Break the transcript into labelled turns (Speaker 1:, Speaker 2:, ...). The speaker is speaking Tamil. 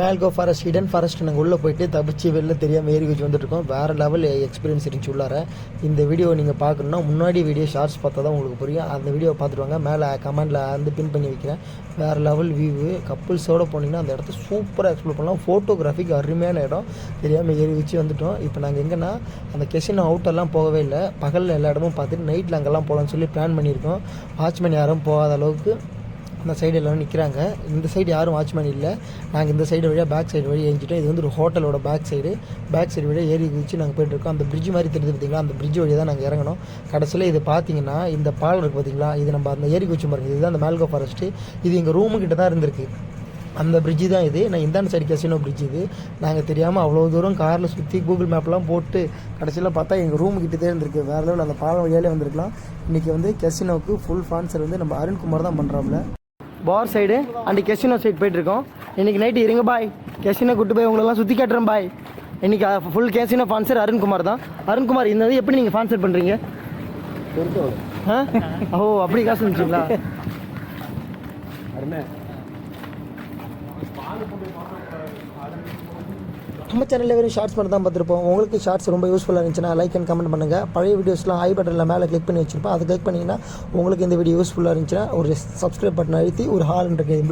Speaker 1: மேல்கோ ஃபாரஸ்ட் ஹிடன் ஃபாரஸ்ட் நாங்கள் உள்ளே போயிட்டு தப்பிச்சு வெளில தெரியாமல் ஏறி வச்சு வந்துட்டுருக்கோம். வேறு லெவல் எக்ஸ்பீரியன்ஸ் இருந்துச்சு உள்ளார. இந்த வீடியோ நீங்கள் பார்க்கணுன்னா முன்னாடி வீடியோ ஷார்ட்ஸ் பார்த்தா தான் உங்களுக்கு புரியும். அந்த வீடியோ பார்த்துட்டு வாங்க. மேலே கமெண்டில் வந்து பின் பண்ணி வைக்கிறேன். வேறு லெவல் வியூவு. கப்புள்ஸோடு போனீங்கன்னா அந்த இடத்த சூப்பராக எக்ஸ்ப்ளோர் பண்ணலாம். ஃபோட்டோகிராஃபிக்கு அருமையான இடம். தெரியாமல் ஏறி வச்சு வந்துவிட்டோம். இப்போ நாங்கள் எங்கன்னா அந்த கெசினோ அவுட்டெல்லாம் போகவே இல்லை. பகலில் எல்லா இடமும் பார்த்துட்டு நைட்டில் அங்கெல்லாம் போகலான்னு சொல்லி பிளான் பண்ணியிருக்கோம். வாட்ச்மேன் யாரும் போகாத அளவுக்கு அந்த சைடு எல்லோரும் நிற்கிறாங்க. இந்த சைடு யாரும் வாட்ச்மேன் இல்லை. நாங்கள் இந்த சைடு வழியாக பேக் சைடு வழியாக ஏஞ்சிட்டோம். இது வந்து ஒரு ஹோட்டலோட பேக் சைடு வழியாக ஏறி குதிச்சு நாங்கள் போய்ட்டுருக்கோம். அந்த பிரிட்ஜ் மாதிரி தெரியுது பார்த்தீங்களா, அந்த பிரிட்ஜ் வழியாக தான் நாங்கள் இறங்கணும். கடைசியில் இது பார்த்தீங்கன்னா இந்த பாலம் இருக்குது பார்த்தீங்களா, இது நம்ம அந்த ஏரி குச்சி பாருங்க. இதுதான் அந்த மேல்கோ ஃபாரஸ்ட்டு. இது எங்கள் ரூமுக்கிட்ட தான் இருந்திருக்கு. அந்த பிரிட்ஜு தான் இது. நான் இந்தாண்ட சைடு கெசினோ பிரிட்ஜ் இது. நாங்கள் தெரியாமல் அவ்வளோ தூரம் காரில் சுற்றி கூகுள் மேப்லாம் போட்டு கடைசியில் பார்த்தா எங்கள் ரூமுக்கிட்டே இருந்திருக்கு. வேறு லெவலில் அந்த பாலம் வழியாலே வந்திருக்கலாம். இன்றைக்கி வந்து கெசினோவுக்கு ஃபுல் ஸ்பான்சர் வந்து நம்ம அருண்குமார் தான் பண்ணுறாப்புல. பார் சைடு அண்ட் கெசினோ சைடு போயிட்டுருக்கோம். இன்றைக்கி நைட்டு இருங்க பாய், கெசினோ கூட்டு போய் உங்களெல்லாம் சுற்றி காட்டுறேன் பாய். இன்றைக்கி ஃபுல் கெசினோ ஸ்பான்சர் அருண்குமார் தான். அருண்குமார், இந்த வந்து எப்படி நீங்கள் ஸ்பான்சர் பண்ணுறீங்க? ஓ, அப்படி காசு இருந்துச்சுங்களா? நம்ம சேனலில் வெறும் ஷார்ட்ஸ் மட்டும் தான் பார்த்துருப்போம். உங்களுக்கு ஷார்ட்ஸ் ரொம்ப யூஸ்ஃபுல்லாக இருந்துச்சுன்னா லைக் அண்ட் கமெண்ட் பண்ணுங்கள். பழைய வீடியோஸ்லாம் ஐ பட்டனில் மேலே கிளிக் பண்ணி வச்சுருப்போம். அதை கிளிக் பண்ணிங்கன்னா உங்களுக்கு இந்த வீடியோ யூஸ்ஃபுல்லாக இருந்துச்சுன்னா ஒரு சப்ஸ்கிரைப் பட்டன் அழுத்தி ஒரு ஹால்ன்ற கேமில்